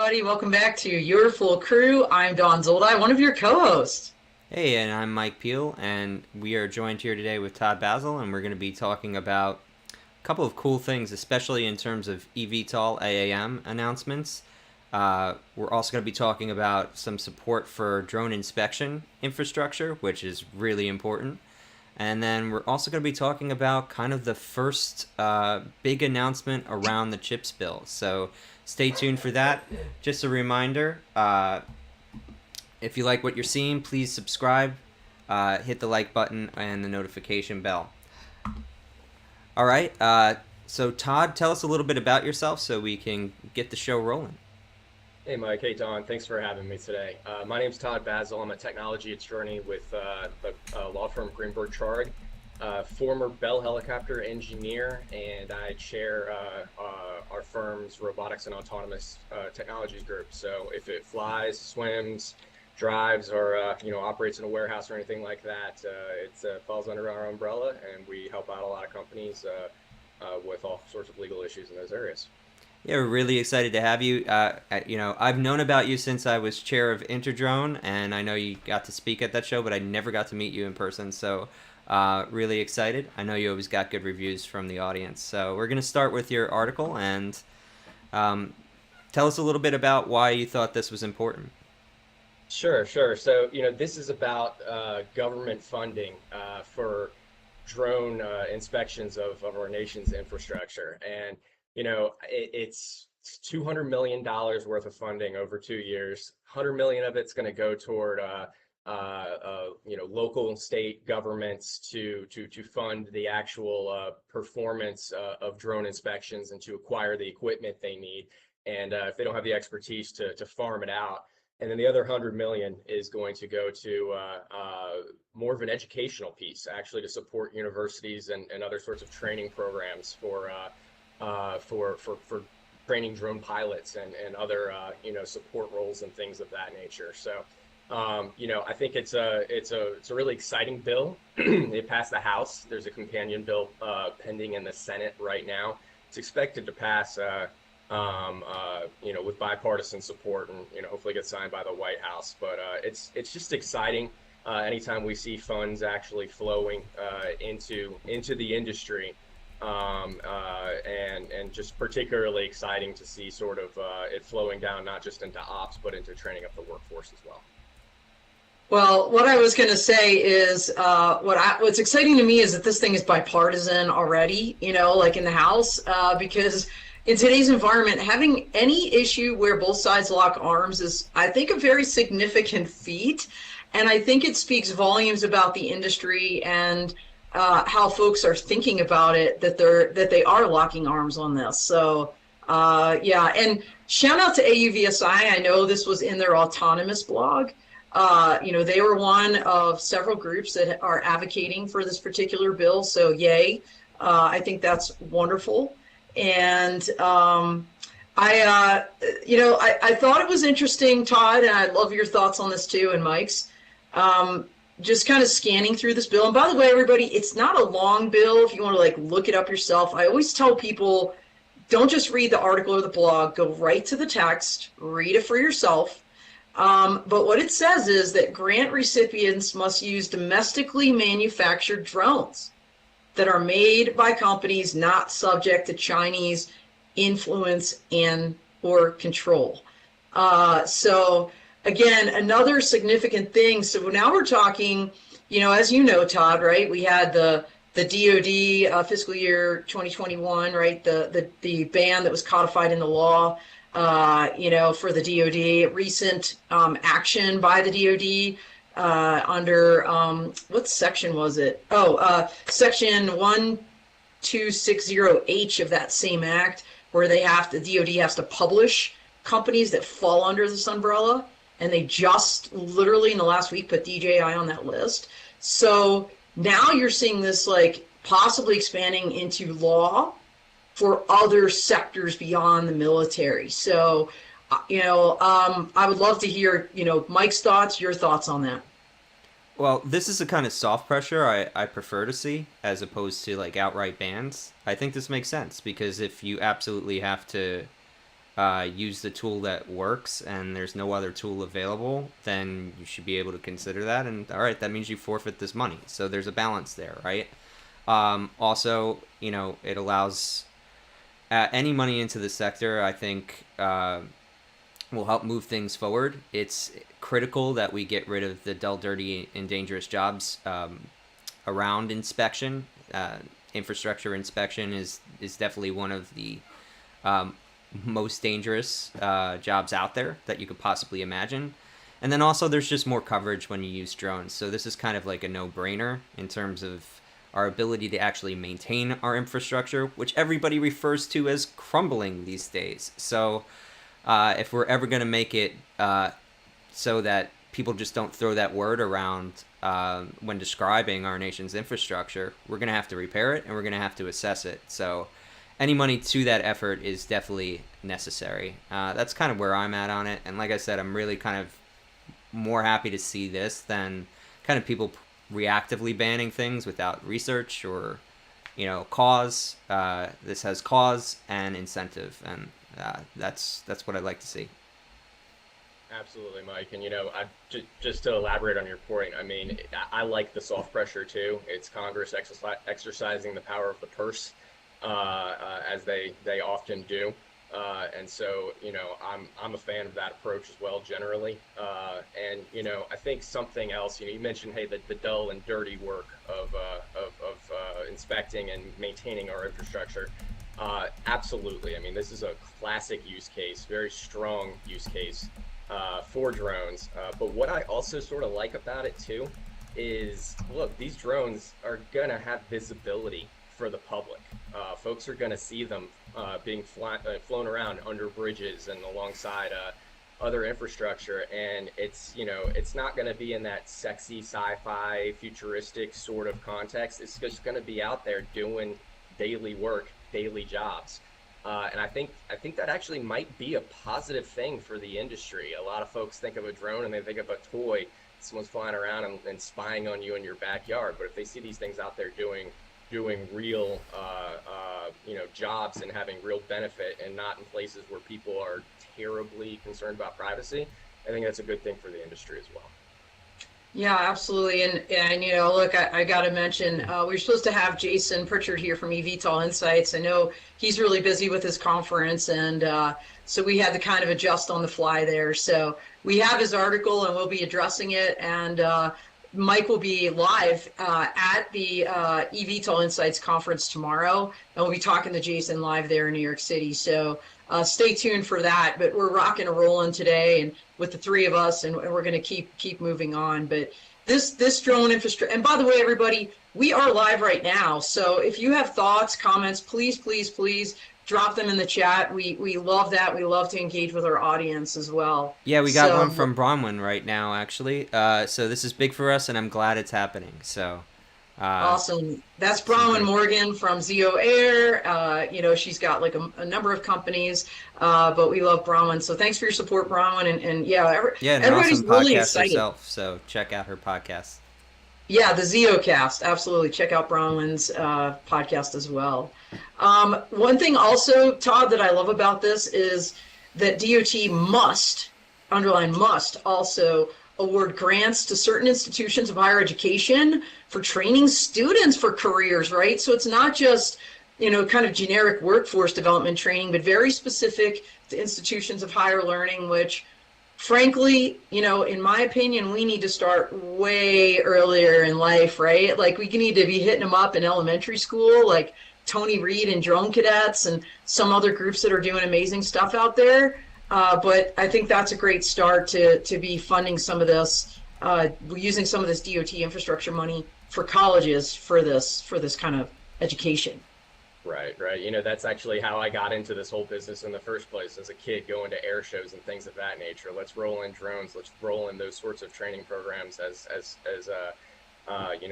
everybody. Welcome back to Your Full Crew. I'm Don Zoldi, one of your co-hosts. Hey, and I'm Mike Peel, and we are joined here today with Todd Basile, and we're going to be talking about a couple of cool things, especially in terms of eVTOL AAM announcements. We're also going to be talking about some support for drone inspection infrastructure, which is really important. And then we're also going to be talking about kind of the first big announcement around the CHIPS bill. So stay tuned for that. Just a reminder, if you like what you're seeing, please subscribe, hit the like button, and the notification bell. All right. So Todd, tell us a little bit about yourself so we can get the show rolling. Hey Mike, hey Don, thanks for having me today. My name's Todd Basile. I'm a technology attorney with the law firm Greenberg Traurig, former Bell helicopter engineer, and I chair our firm's robotics and autonomous technologies group. So if it flies, swims, drives, or operates in a warehouse or anything like that, it falls under our umbrella, and we help out a lot of companies with all sorts of legal issues in those areas. Yeah, we're really excited to have you. I've known about you since I was chair of Interdrone, and I know you got to speak at that show, but I never got to meet you in person. So, really excited. I know you always got good reviews from the audience. So, we're going to start with your article and tell us a little bit about why you thought this was important. Sure, sure. So, this is about government funding for drone inspections of our nation's infrastructure. And it's $200 million worth of funding over 2 years. 100 million of it's going to go toward local and state governments to fund the actual performance of drone inspections and to acquire the equipment they need. And if they don't have the expertise to farm it out. And then the other 100 million is going to go to more of an educational piece, actually, to support universities and other sorts of training programs for training drone pilots and other support roles and things of that nature. So I think it's a really exciting bill. It passed the House. There's a companion bill pending in the Senate right now. It's expected to pass with bipartisan support and hopefully get signed by the White House. But it's just exciting anytime we see funds actually flowing into the industry. And just particularly exciting to see sort of it flowing down not just into ops but into training up the workforce as well. Well, what I was going to say is what's exciting to me is that this thing is bipartisan already, like in the House, because in today's environment, having any issue where both sides lock arms is, I think, a very significant feat. And I think it speaks volumes about the industry and how folks are thinking about it, that they are locking arms on this. So yeah, and shout out to AUVSI. I know this was in their autonomous blog. They were one of several groups that are advocating for this particular bill. So yay, I think that's wonderful. And I thought it was interesting, Todd, and I love your thoughts on this too, and Mike's. Just kind of scanning through this bill. And by the way, everybody, it's not a long bill if you want to look it up yourself. I always tell people, don't just read the article or the blog, go right to the text, read it for yourself. But what it says is that grant recipients must use domestically manufactured drones that are made by companies not subject to Chinese influence and or control. So again, another significant thing. So now we're talking, as you know, Todd, right? We had the DoD fiscal year 2021, right? The ban that was codified in the law, for the DoD. Recent action by the DoD under what section was it? Section 1260H of that same act, where the DoD has to publish companies that fall under this umbrella. And they just literally in the last week put DJI on that list. So now you're seeing this possibly expanding into law for other sectors beyond the military. So, I would love to hear, Mike's thoughts, your thoughts on that. Well, this is the kind of soft pressure I prefer to see as opposed to outright bans. I think this makes sense because if you absolutely have to use the tool that works and there's no other tool available, then you should be able to consider that. And all right, that means you forfeit this money. So there's a balance there, right? Also, it allows any money into the sector, I think, will help move things forward. It's critical that we get rid of the dull, dirty, and dangerous jobs around inspection. Infrastructure inspection is definitely one of the most dangerous jobs out there that you could possibly imagine. And then also there's just more coverage when you use drones. So this is kind of like a no-brainer in terms of our ability to actually maintain our infrastructure, which everybody refers to as crumbling these days. So if we're ever going to make it so that people just don't throw that word around when describing our nation's infrastructure, we're going to have to repair it and we're going to have to assess it. So any money to that effort is definitely necessary. That's kind of where I'm at on it. And like I said, I'm really kind of more happy to see this than kind of people reactively banning things without research or, cause. This has cause and incentive, and that's what I'd like to see. Absolutely, Mike. And just to elaborate on your point, I mean, I like the soft pressure too. It's Congress exercising the power of the purse, as they often do. And so, I'm a fan of that approach as well, generally. And I think something else, you mentioned, hey, the dull and dirty work of inspecting and maintaining our infrastructure. Absolutely. I mean, this is a classic use case, very strong use case for drones. But what I also sort of like about it too is, look, these drones are gonna have visibility for the public. Folks are gonna see them being flown around under bridges and alongside other infrastructure, and it's not going to be in that sexy sci-fi futuristic sort of context. It's just going to be out there doing daily work, daily jobs, and I think that actually might be a positive thing for the industry. A lot of folks think of a drone and they think of a toy, someone's flying around and spying on you in your backyard, but if they see these things out there doing real jobs and having real benefit, and not in places where people are terribly concerned about privacy, I think that's a good thing for the industry as well. Yeah, absolutely. And look, I got to mention, we were supposed to have Jason Pritchard here from eVTOL Insights. I know he's really busy with his conference, and so we had to kind of adjust on the fly there. So we have his article and we'll be addressing it, and Mike will be live at the eVTOL Insights conference tomorrow, and we'll be talking to Jason live there in New York City. So stay tuned for that. But we're rocking and rolling today, and with the three of us, and we're going to keep moving on. But this drone infrastructure, and by the way, everybody, we are live right now. So if you have thoughts, comments, please drop them in the chat. We love that. We love to engage with our audience as well. Yeah, we got one from Bronwyn right now, actually. So this is big for us, and I'm glad it's happening. So awesome. That's Bronwyn Morgan from Zio Air. She's got like a number of companies, but we love Bronwyn. So thanks for your support, Bronwyn. And everybody's awesome really podcast excited. Herself, so check out her podcast. Yeah, the ZeoCast. Absolutely. Check out Bronwyn's podcast as well. One thing also, Todd, that I love about this is that DOT must, underline must, also award grants to certain institutions of higher education for training students for careers, right? So it's not just, kind of generic workforce development training, but very specific to institutions of higher learning, which frankly, in my opinion, we need to start way earlier in life, right? Like we need to be hitting them up in elementary school, like Tony Reed and Drone Cadets and some other groups that are doing amazing stuff out there. But I think that's a great start to be funding some of this, using some of this DOT infrastructure money for colleges for this kind of education. Right. That's actually how I got into this whole business in the first place as a kid, going to air shows and things of that nature. Let's roll in drones. Let's roll in those sorts of training programs as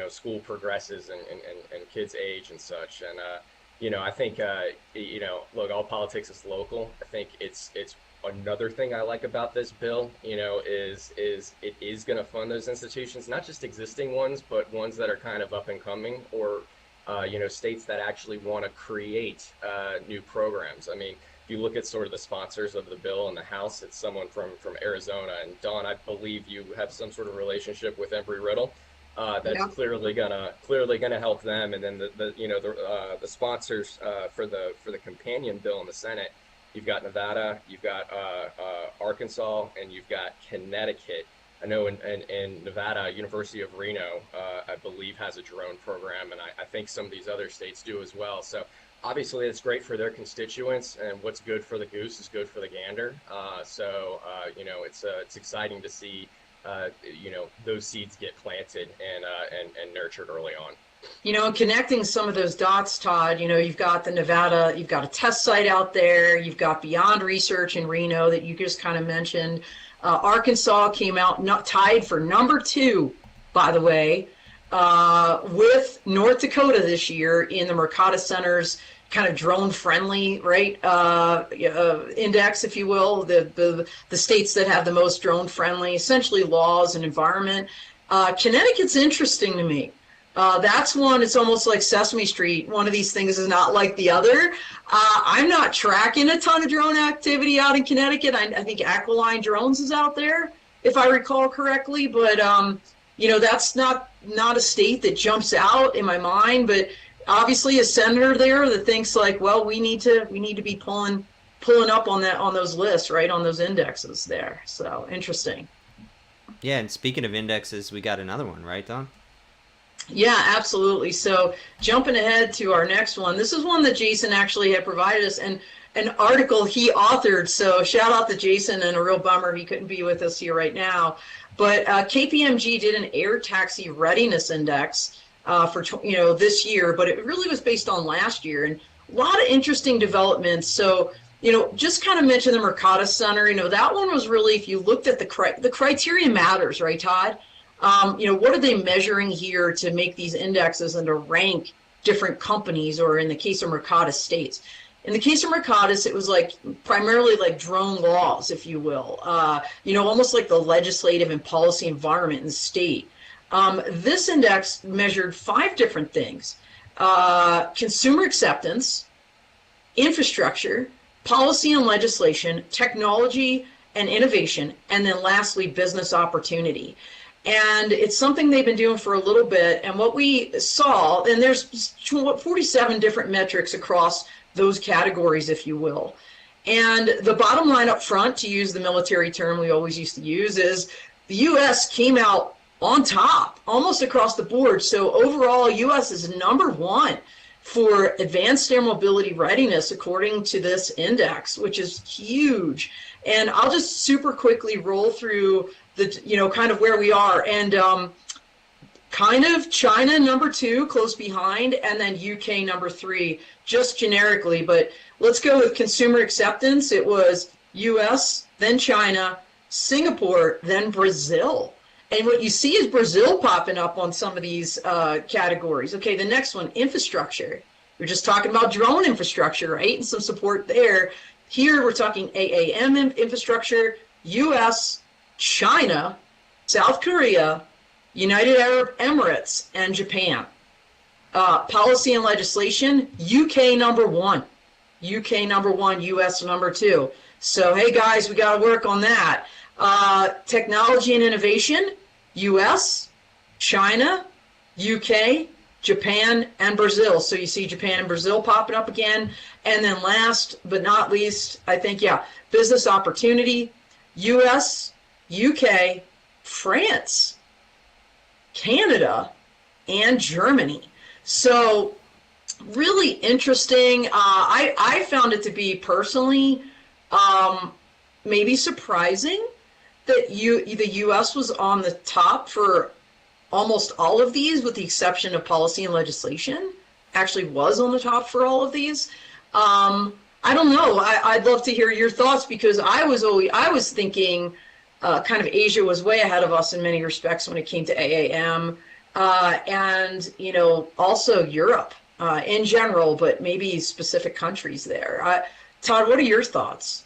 school progresses and kids age and such. And I think look, all politics is local. I think it's another thing I like about this bill, is it is going to fund those institutions, not just existing ones, but ones that are kind of up and coming, or states that actually want to create new programs. I mean, if you look at sort of the sponsors of the bill in the House, it's someone from Arizona. And Don, I believe you have some sort of relationship with Embry-Riddle. That's Yeah. clearly gonna help them. And then the sponsors for the companion bill in the Senate, you've got Nevada, you've got Arkansas, and you've got Connecticut. I know in Nevada, University of Reno, I believe, has a drone program, and I think some of these other states do as well. So obviously, it's great for their constituents, and what's good for the goose is good for the gander. It's exciting to see those seeds get planted and nurtured early on. Connecting some of those dots, Todd, you've got the Nevada, you've got a test site out there, you've got Beyond Research in Reno that you just kind of mentioned. Arkansas came out tied for number 2, by the way, with North Dakota this year in the Mercatus Center's kind of drone friendly, right, index, if you will, the states that have the most drone friendly, essentially laws and environment. Connecticut's interesting to me. That's one, it's almost like Sesame Street. One of these things is not like the other. I'm not tracking a ton of drone activity out in Connecticut. I think Aquiline Drones is out there, if I recall correctly. But, that's not a state that jumps out in my mind. But obviously a senator there that thinks like, well, we need to be pulling up on those lists, right, on those indexes there. So interesting. Yeah, and speaking of indexes, we got another one, right, Don? Yeah, absolutely. So jumping ahead to our next one, this is one that Jason actually had provided us and an article he authored. So shout out to Jason, and a real bummer he couldn't be with us here right now. But KPMG did an air taxi readiness index for this year, but it really was based on last year, and a lot of interesting developments. So just kind of mention the Mercatus Center. That one was really, if you looked at the criteria matters, right, Todd? What are they measuring here to make these indexes and to rank different companies, or in the case of Mercatus, states? In the case of Mercatus, it was like primarily like drone laws, if you will, almost like the legislative and policy environment in the state. This index measured 5 different things: consumer acceptance, infrastructure, policy and legislation, technology and innovation, and then lastly, business opportunity. And it's something they've been doing for a little bit. And what we saw, and there's 47 different metrics across those categories, if you will. And the bottom line up front, to use the military term we always used to use, is the U.S. came out on top almost across the board. So overall, U.S. is number 1 for advanced air mobility readiness, according to this index, which is huge. And I'll just super quickly roll through the, kind of where we are. And kind of China number 2, close behind, and then UK number 3, just generically. But let's go with consumer acceptance. It was US, then China, Singapore, then Brazil. And what you see is Brazil popping up on some of these categories. Okay, the next one, infrastructure. We're just talking about drone infrastructure, right? And some support there. Here we're talking AAM infrastructure, US, China, South Korea, United Arab Emirates, and Japan. Policy and legislation, UK number 1. UK number 1, US number 2. So, hey guys, we got to work on that. Technology and innovation, US, China, UK, Japan, and Brazil. So you see Japan and Brazil popping up again. And then last but not least, I think, business opportunity, US, UK, France, Canada, and Germany. So really interesting. I found it to be personally maybe surprising that the U.S. was on the top for almost all of these, with the exception of policy and legislation. Actually was on the top for all of these. I don't know. I'd love to hear your thoughts, because I was thinking kind of Asia was way ahead of us in many respects when it came to AAM, and also Europe in general, but maybe specific countries there. Todd, what are your thoughts?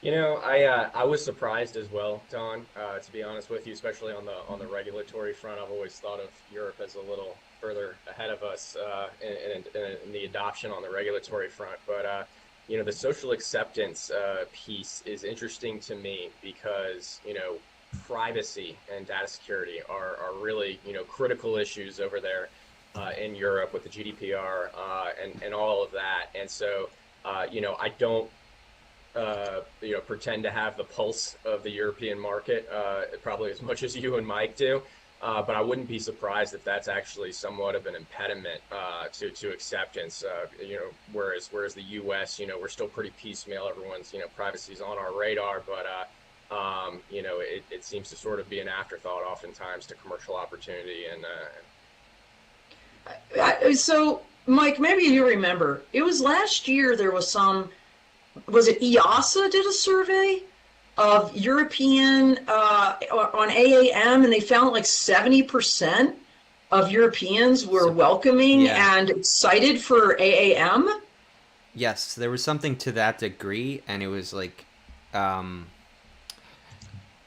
I was surprised as well, Don, to be honest with you, especially on the regulatory front. I've always thought of Europe as a little further ahead of us in the adoption on the regulatory front. But the social acceptance piece is interesting to me because, privacy and data security are really, critical issues over there in Europe with the GDPR and all of that. And so, I don't, pretend to have the pulse of the European market probably as much as you and Mike do. But I wouldn't be surprised if that's actually somewhat of an impediment to acceptance. Whereas the U.S., we're still pretty piecemeal. Everyone's, privacy's on our radar, but it seems to sort of be an afterthought oftentimes to commercial opportunity. And So, Mike, maybe you remember, it was last year there was was it EASA did a survey of European on AAM, and they found like 70% of Europeans were welcoming and excited for AAM. Yes, there was something to that degree, and it was like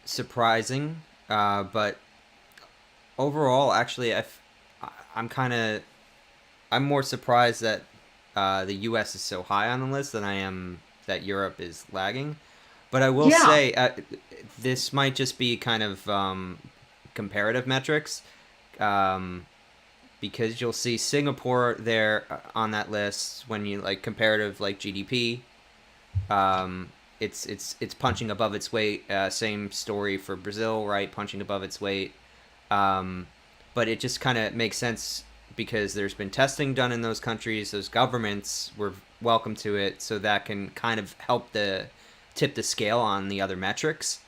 surprising, but overall, actually, I'm more surprised that the U.S. is so high on the list than I am that Europe is lagging. But I will say this might just be kind of comparative metrics, because you'll see Singapore there on that list when you like comparative like GDP. It's punching above its weight. Same story for Brazil, right? Punching above its weight. But it just kind of makes sense because there's been testing done in those countries. Those governments were welcome to it, so that can kind of help tip the scale on the other metrics.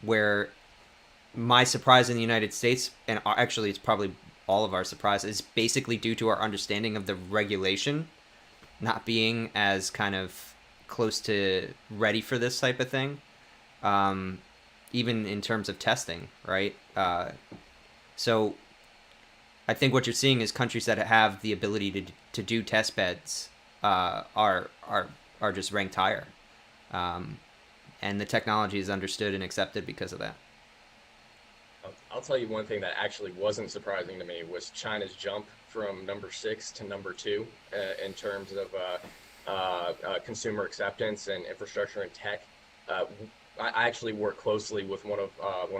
Where my surprise in the United States, and actually it's probably all of our surprise, is basically due to our understanding of the regulation not being as kind of close to ready for this type of thing, even in terms of testing, right? So I think what you're seeing is countries that have the ability to do test beds are just ranked higher, and the technology is understood and accepted because of that. I'll tell you one thing that actually wasn't surprising to me was China's jump from number 6 to number 2 in terms of consumer acceptance and infrastructure and tech. I actually work closely with one of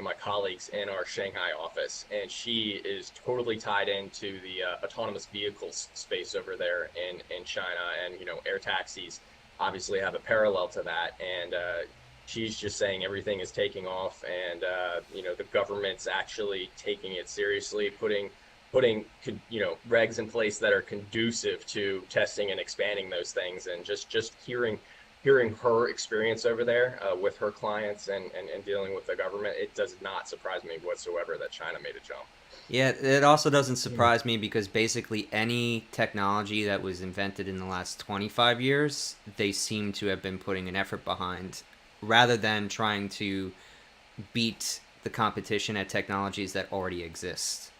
my colleagues in our Shanghai office, and she is totally tied into the autonomous vehicles space over there in China, and air taxis obviously have a parallel to that, and she's just saying everything is taking off, and the government's actually taking it seriously, putting regs in place that are conducive to testing and expanding those things, and just hearing her experience over there with her clients and dealing with the government, it does not surprise me whatsoever that China made a jump. Yeah, it also doesn't surprise me because basically any technology that was invented in the last 25 years, they seem to have been putting an effort behind rather than trying to beat the competition at technologies that already exist.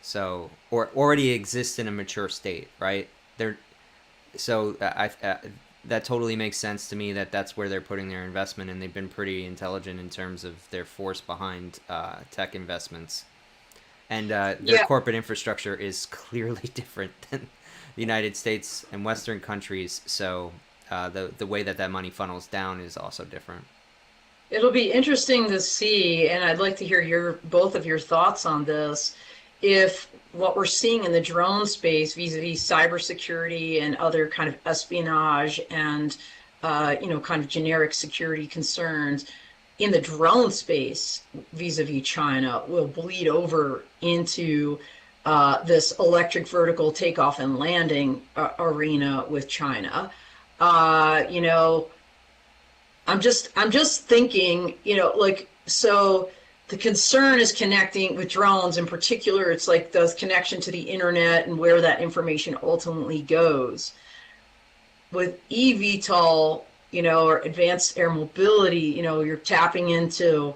So, or already exist in a mature state, right? That totally makes sense to me that's where they're putting their investment, and they've been pretty intelligent in terms of their force behind tech investments. And their corporate infrastructure is clearly different than the United States and Western countries, so the way that money funnels down is also different. It'll be interesting to see, and I'd like to hear both of your thoughts on this, if what we're seeing in the drone space vis-a-vis cybersecurity and other kind of espionage and kind of generic security concerns in the drone space vis-a-vis China will bleed over into this electric vertical takeoff and landing arena with China. I'm just thinking, so the concern is connecting with drones in particular. It's like the connection to the internet and where that information ultimately goes. With eVTOL, or advanced air mobility, you're tapping into,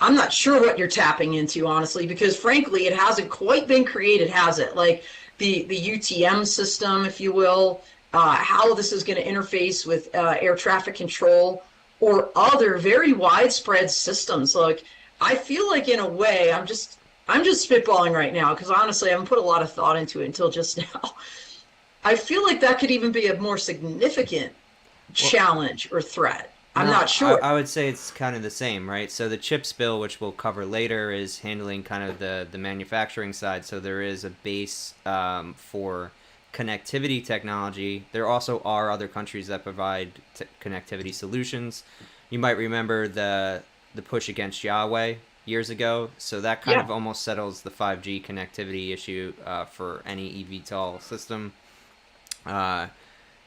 I'm not sure what you're tapping into, honestly, because frankly, it hasn't quite been created, has it? Like the UTM system, if you will, how this is going to interface with air traffic control or other very widespread systems. Like, I feel like in a way, I'm just spitballing right now because honestly, I haven't put a lot of thought into it until just now. I feel like that could even be a more significant Well, challenge or threat. I'm no, not sure. I would say it's kind of the same, right? So the CHIPS bill, which we'll cover later, is handling kind of the manufacturing side. So there is a base for connectivity technology. There also are other countries that provide connectivity solutions. You might remember the push against Huawei years ago. So that kind Yeah. of almost settles the 5G connectivity issue for any eVTOL system. Uh,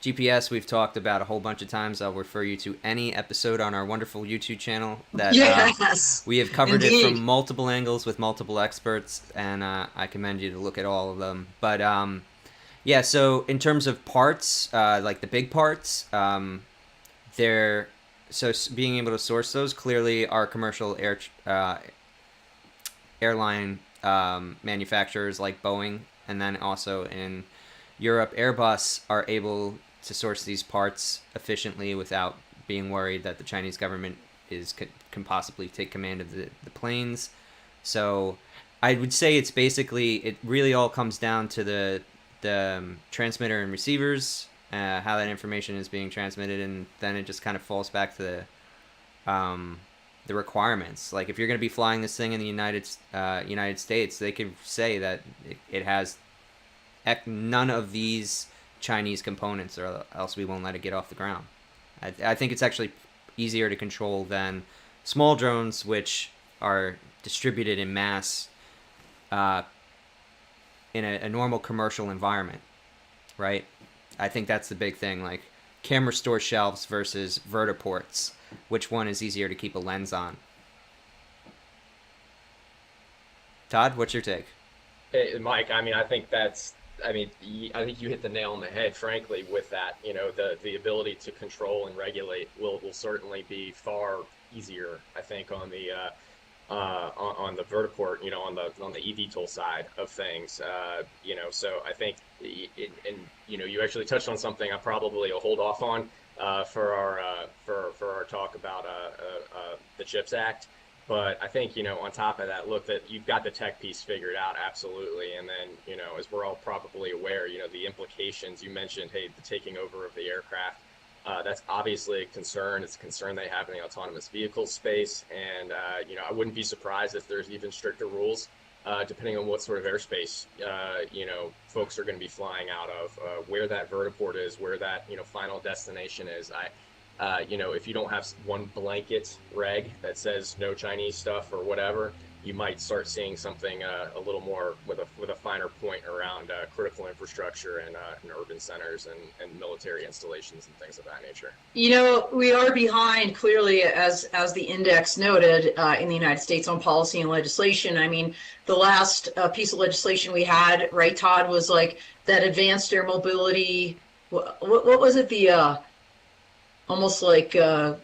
GPS we've talked about a whole bunch of times. I'll refer you to any episode on our wonderful YouTube channel that Yes, we have covered it from indeed. multiple angles with multiple experts, and I commend you to look at all of them. But yeah, so in terms of parts, like the big parts, they're being able to source those clearly are commercial airline manufacturers like Boeing, and then also in Europe, Airbus are able to source these parts efficiently without being worried that the Chinese government can possibly take command of the planes. So I would say it's basically, it really all comes down to the transmitter and receivers, how that information is being transmitted, and then it just kind of falls back to the requirements. Like if you're going to be flying this thing in the United States, they could say that it has none of these Chinese components, or else we won't let it get off the ground. I think it's actually easier to control than small drones, which are distributed in mass in a normal commercial environment, right? I think that's the big thing. Like camera store shelves versus vertiports. Which one is easier to keep a lens on? Todd, what's your take? Hey, Mike, I mean, I think you hit the nail on the head, frankly, with that. You know, the ability to control and regulate will certainly be far easier, I think, on on the vertiport, you know, on the eVTOL side of things. You know, so I think, and you know, you actually touched on something I probably will hold off on for our talk about the CHIPS Act. But I think, you know, on top of that, look, that you've got the tech piece figured out, absolutely. And then, you know, as we're all probably aware, you know, the implications you mentioned, hey, the taking over of the aircraft, that's obviously a concern. It's a concern they have in the autonomous vehicle space. And, you know, I wouldn't be surprised if there's even stricter rules, depending on what sort of airspace, you know, folks are going to be flying out of, where that vertiport is, where that, you know, final destination is. You know, if you don't have one blanket reg that says no Chinese stuff or whatever, you might start seeing something a little more with a finer point around critical infrastructure and urban centers and military installations and things of that nature. You know, we are behind clearly, as the index noted, in the United States on policy and legislation. I mean, the last piece of legislation we had, right, Todd, was like that advanced air mobility. What was it? The almost like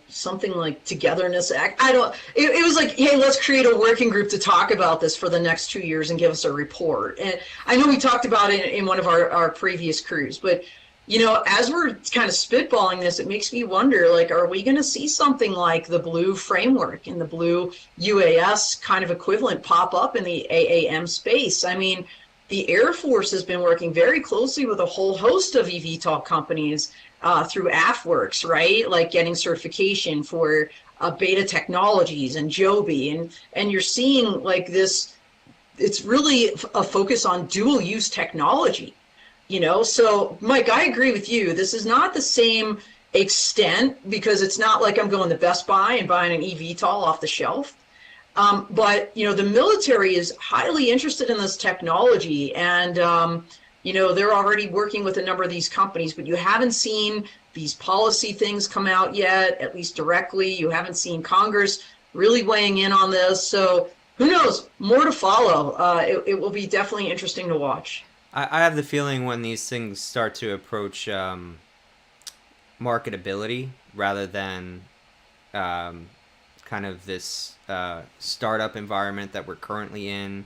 something like Togetherness Act. I don't. It was like, hey, let's create a working group to talk about this for the next 2 years and give us a report. And I know we talked about it in one of our previous crews, but you know, as we're kind of spitballing this, it makes me wonder, like, are we going to see something like the Blue framework and the Blue UAS kind of equivalent pop up in the AAM space? I mean, the Air Force has been working very closely with a whole host of eVTOL companies through AFWorks, right? Like getting certification for Beta Technologies and Joby, and you're seeing like this. It's really a focus on dual use technology, you know. So, Mike, I agree with you. This is not the same extent because it's not like I'm going to Best Buy and buying an eVTOL off the shelf. But you know, the military is highly interested in this technology, and you know, they're already working with a number of these companies, but you haven't seen these policy things come out yet, at least directly. You haven't seen Congress really weighing in on this. So who knows? More to follow. It will be definitely interesting to watch. I have the feeling when these things start to approach marketability rather than kind of this startup environment that we're currently in,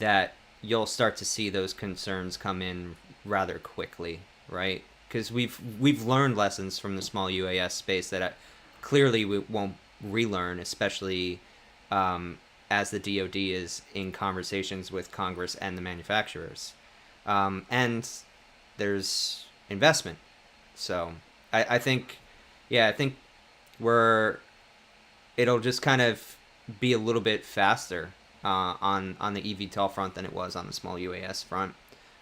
that you'll start to see those concerns come in rather quickly, right? Because we've learned lessons from the small UAS space that clearly we won't relearn, especially as the DoD is in conversations with Congress and the manufacturers. And there's investment. So I think, I think it'll just kind of be a little bit faster on the eVTOL front than it was on the small UAS front,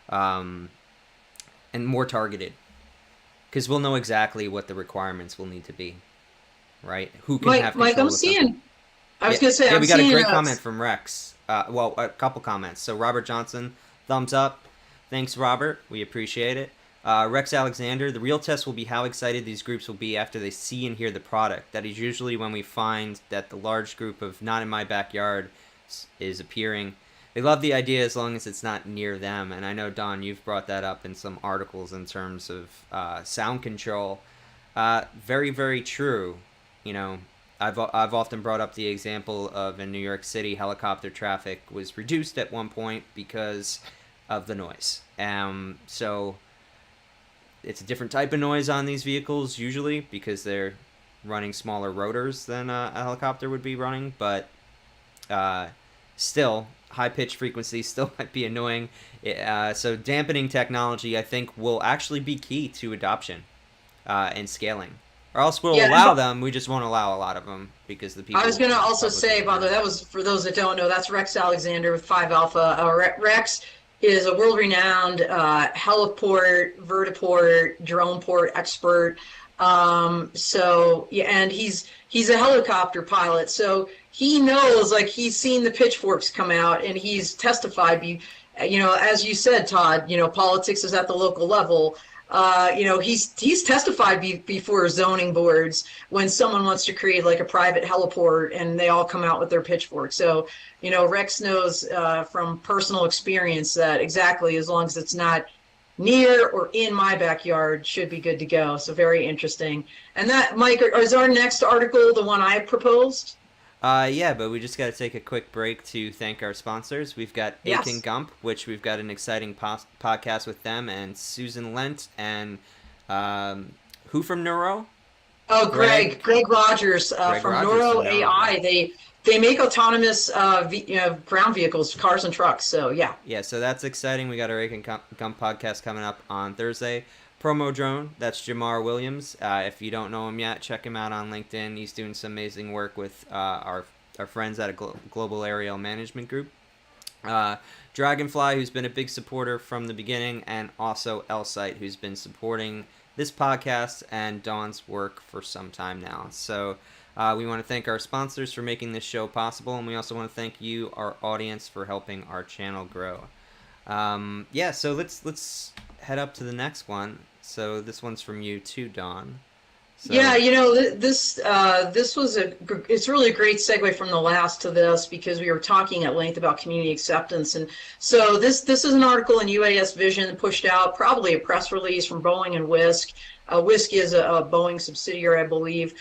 and more targeted, because we'll know exactly what the requirements will need to be, right? Who can have control Mike, I'm of something. seeing. I was gonna say, Yeah, I'm we got a seeing great comment from Rex. Well, a couple comments. So Robert Johnson, thumbs up. Thanks, Robert. We appreciate it. Rex Alexander, the real test will be how excited these groups will be after they see and hear the product. That is usually when we find that the large group of not in my backyard is appearing. They love the idea as long as it's not near them. And I know, Don, you've brought that up in some articles in terms of sound control. Very, very true. You know, I've often brought up the example of in New York City, helicopter traffic was reduced at one point because of the noise. So it's a different type of noise on these vehicles usually because they're running smaller rotors than a helicopter would be running, but still, high-pitched frequency still might be annoying. So dampening technology, I think, will actually be key to adoption and scaling. Or else we'll allow them, we just won't allow a lot of them because the people... I was going to also say, by the way, that was, for those that don't know, that's Rex Alexander with 5 Alpha. Rex is a world-renowned heliport, vertiport, drone port expert. So yeah, and he's a helicopter pilot, so he knows, like, he's seen the pitchforks come out, and he's testified. You know, as you said, Todd, you know, politics is at the local level. You know, he's testified before zoning boards when someone wants to create like a private heliport and they all come out with their pitchfork. So, you know, Rex knows from personal experience that exactly, as long as it's not near or in my backyard, should be good to go. So very interesting. And that, Mike, is our next article the one I proposed? Yeah, but we just got to take a quick break to thank our sponsors. We've got Aiken Gump, which we've got an exciting podcast with them, and Susan Lent, and who from Neuro? Oh, Greg Rogers Greg from Rogers Neuro from Neuro. AI. They make autonomous ground vehicles, cars and trucks. So yeah. Yeah, so that's exciting. We got our Aiken Gump podcast coming up on Thursday. Promo Drone, that's Jamar Williams. If you don't know him yet, check him out on LinkedIn. He's doing some amazing work with our friends at a Global Aerial Management Group. Dragonfly, who's been a big supporter from the beginning, and also Elsight, who's been supporting this podcast and Dawn's work for some time now. So we want to thank our sponsors for making this show possible, and we also want to thank you, our audience, for helping our channel grow. Yeah, so let's head up to the next one. So this one's from you too, Dawn. So... Yeah, you know, this was it's really a great segue from the last to this, because we were talking at length about community acceptance. And so this is an article in UAS Vision pushed out, probably a press release from Boeing and Wisk. Wisk is a Boeing subsidiary, I believe.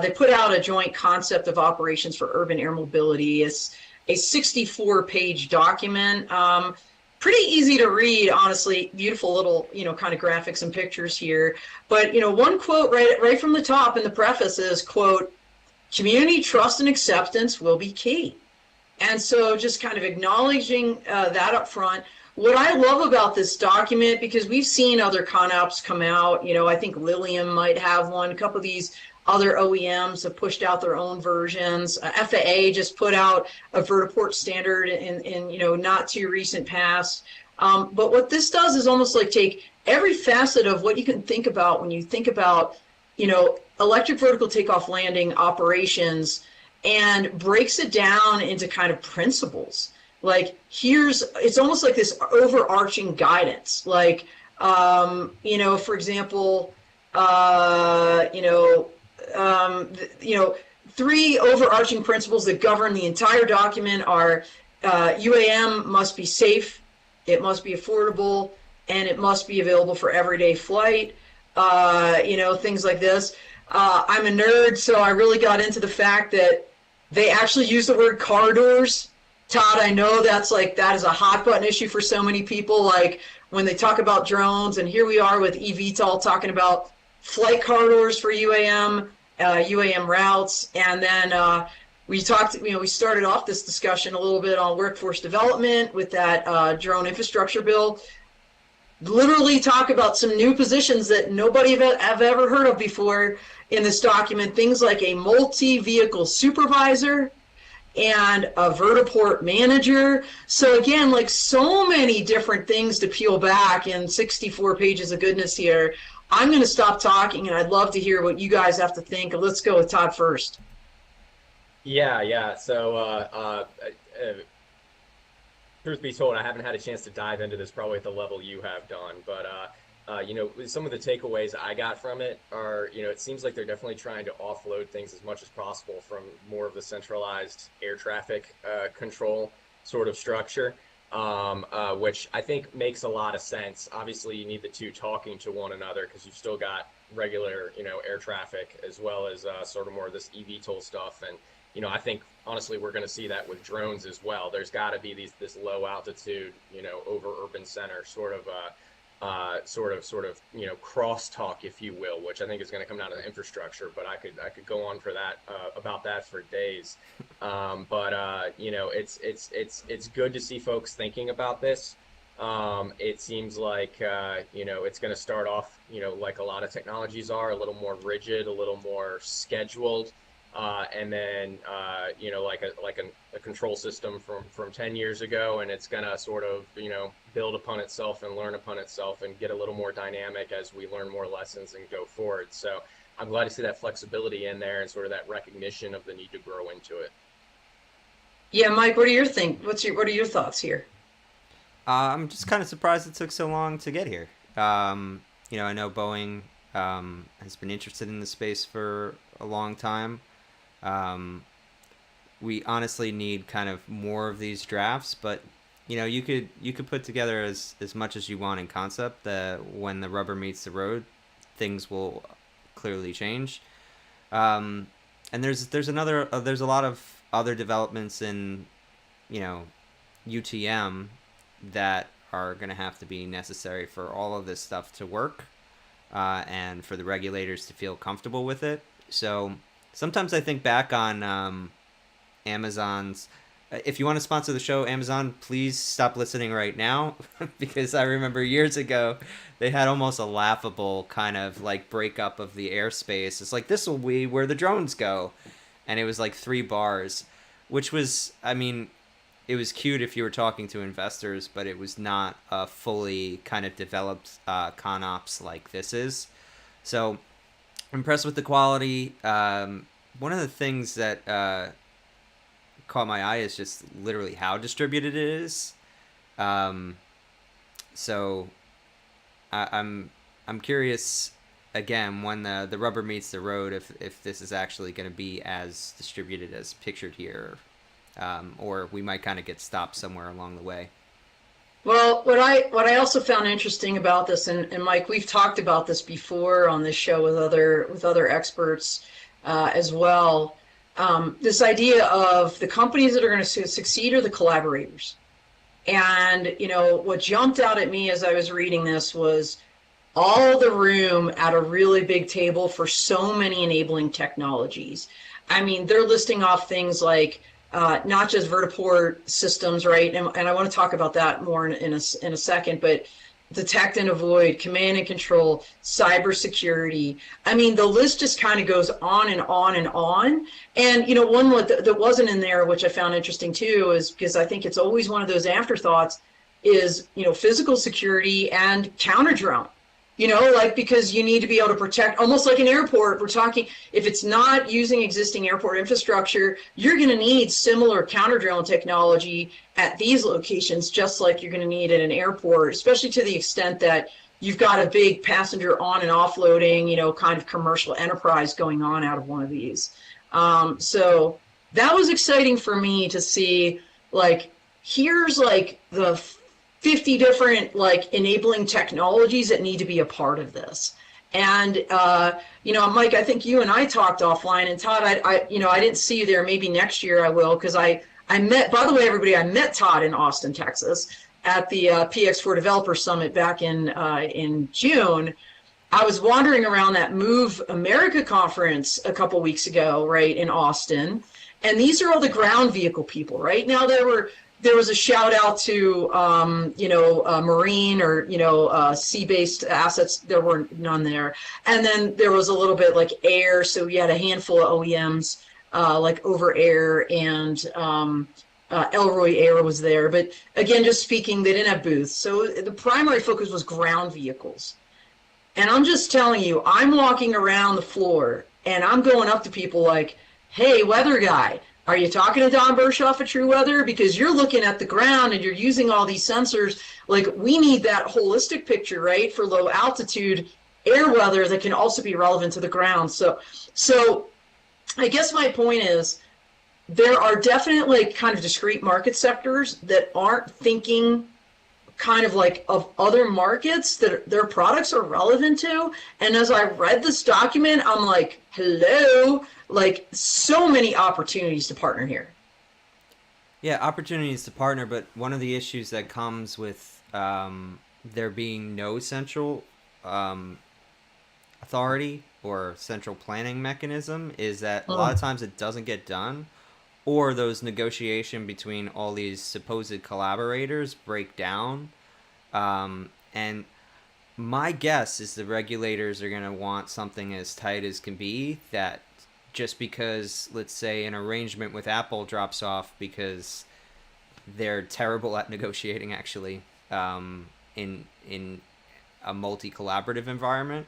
They put out a joint concept of operations for urban air mobility. It's a 64-page document. Pretty easy to read, honestly. Beautiful little, you know, kind of graphics and pictures here. But, you know, one quote right from the top in the preface is, quote, "Community trust and acceptance will be key." And so just kind of acknowledging that up front. What I love about this document, because we've seen other ConApps come out, you know, I think Lilium might have one, a couple of these other OEMs have pushed out their own versions. FAA just put out a vertiport standard in you know, not too recent past. But what this does is almost like take every facet of what you can think about when you think about, you know, electric vertical takeoff landing operations, and breaks it down into kind of principles. Like, it's almost like this overarching guidance. Like, you know, for example, you know, 3 overarching principles that govern the entire document are UAM must be safe, it must be affordable, and it must be available for everyday flight. You know, things like this. I'm a nerd, so I really got into the fact that they actually use the word corridors. Todd, I know that is a hot button issue for so many people, like when they talk about drones, and here we are with eVTOL talking about flight corridors for UAM, UAM routes, and then we talked, you know, we started off this discussion a little bit on workforce development with that drone infrastructure bill. literally talk about some new positions that nobody have ever heard of before in this document. Things like a multi-vehicle supervisor and a vertiport manager. So again, like so many different things to peel back in 64 pages of goodness here. I'm going to stop talking, and I'd love to hear what you guys have to think. Let's go with Todd first. Yeah. So, truth be told, I haven't had a chance to dive into this probably at the level you have done, but some of the takeaways I got from it are, it seems like they're definitely trying to offload things as much as possible from more of the centralized air traffic control sort of structure, which I think makes a lot of sense. Obviously, you need the two talking to one another because you've still got regular, air traffic as well as sort of more of this eVTOL stuff. And I think honestly we're going to see that with drones as well. There's got to be this low altitude, over urban center sort of crosstalk, if you will, which I think is going to come down to the infrastructure. But I could go on for that about that for days. It's good to see folks thinking about this. It seems like it's going to start off like a lot of technologies are, a little more rigid, a little more scheduled. And then like a control system from 10 years ago, and it's gonna sort of build upon itself and learn upon itself and get a little more dynamic as we learn more lessons and go forward. So I'm glad to see that flexibility in there and sort of that recognition of the need to grow into it. Yeah, Mike, what are your thoughts here? I'm just kind of surprised it took so long to get here. I know Boeing has been interested in the space for a long time. We honestly need kind of more of these drafts, but you could put together as much as you want in concept. That when the rubber meets the road, things will clearly change. And there's a lot of other developments in UTM that are going to have to be necessary for all of this stuff to work, and for the regulators to feel comfortable with it. So sometimes I think back on Amazon's. If you want to sponsor the show, Amazon, please stop listening right now, because I remember years ago they had almost a laughable kind of like breakup of the airspace. It's like, this will be where the drones go, and it was like 3 bars, which was, I mean, it was cute if you were talking to investors, but it was not a fully kind of developed con ops like this is. So I'm impressed with the quality. One of the things that caught my eye is just literally how distributed it is. So I'm curious again when the rubber meets the road if this is actually going to be as distributed as pictured here, or we might kind of get stopped somewhere along the way. Well, what I also found interesting about this, and Mike, we've talked about this before on this show with other experts as well. This idea of the companies that are going to succeed are the collaborators. And, what jumped out at me as I was reading this was all the room at a really big table for so many enabling technologies. I mean, they're listing off things like not just vertiport systems, right? And I want to talk about that more in a second, but detect and avoid, command and control, cybersecurity. I mean, the list just kind of goes on and on and on. And, one that wasn't in there, which I found interesting too, is because I think it's always one of those afterthoughts, is, physical security and counter drone. Because you need to be able to protect, almost like an airport. We're talking, if it's not using existing airport infrastructure, you're going to need similar counter drone technology at these locations, just like you're going to need at an airport, especially to the extent that you've got a big passenger on and offloading, kind of commercial enterprise going on out of one of these. So that was exciting for me to see, here's the 50 different enabling technologies that need to be a part of this. And Mike, I think you and I talked offline, and Todd, I didn't see you there. Maybe next year I will, because I met, by the way, everybody, I met Todd in Austin, Texas at the PX4 Developer Summit back in June. I was wandering around that Move America conference a couple weeks ago, right, in Austin. And these are all the ground vehicle people, right? Now there were there was a shout out to, marine or, sea-based assets. There were none there. And then there was a little bit like air. So you had a handful of OEMs, like Over Air and Elroy Air was there. But again, just speaking, they didn't have booths. So the primary focus was ground vehicles. And I'm just telling you, I'm walking around the floor and I'm going up to people like, hey, weather guy, are you talking to Don Bershoff at True Weather? Because you're looking at the ground and you're using all these sensors. Like, we need that holistic picture, right, for low altitude air weather that can also be relevant to the ground. So I guess my point is there are definitely kind of discrete market sectors that aren't thinking kind of like of other markets that their products are relevant to. And as I read this document, I'm like, hello, like so many opportunities to partner here. Yeah, opportunities to partner, but one of the issues that comes with there being no central authority or central planning mechanism is that a lot of times it doesn't get done, or those negotiation between all these supposed collaborators break down. And my guess is the regulators are going to want something as tight as can be, that just because, let's say, an arrangement with Apple drops off because they're terrible at negotiating, actually, in a multi-collaborative environment,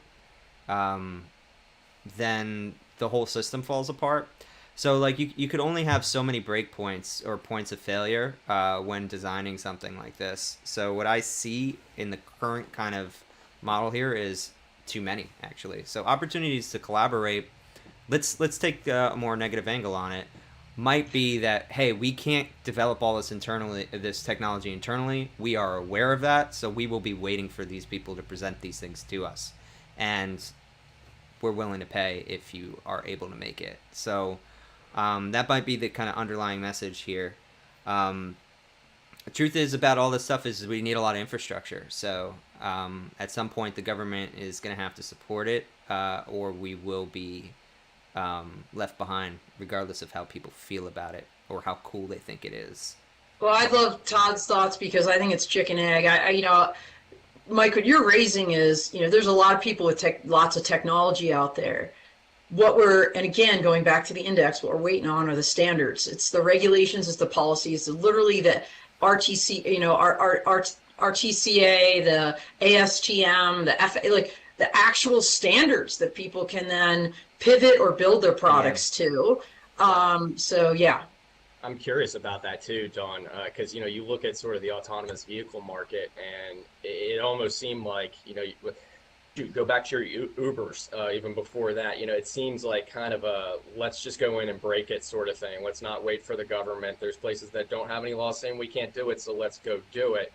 then the whole system falls apart. So, like, you could only have so many breakpoints or points of failure when designing something like this. So what I see in the current kind of model here is too many, actually. So opportunities to collaborate, let's take a more negative angle on it, might be that, hey, we can't develop all this technology internally. We are aware of that, so we will be waiting for these people to present these things to us. And we're willing to pay if you are able to make it. So that might be the kind of underlying message here. The truth is about all this stuff is we need a lot of infrastructure. So at some point the government is going to have to support it, or we will be left behind, regardless of how people feel about it or how cool they think it is. Well, I'd love Todd's thoughts because I think it's chicken egg. Mike, what you're raising is, there's a lot of people with lots of technology out there. And again, going back to the index, what we're waiting on are the standards. It's the regulations, it's the policies, it's literally the RTC, our RTCA, the ASTM, the FA, like the actual standards that people can then pivot or build their products to. So yeah. I'm curious about that too, Don, because you look at sort of the autonomous vehicle market, and it almost seemed like go back to your Ubers, even before that, it seems like kind of a let's just go in and break it sort of thing. Let's not wait for the government. There's places that don't have any laws saying we can't do it, so let's go do it.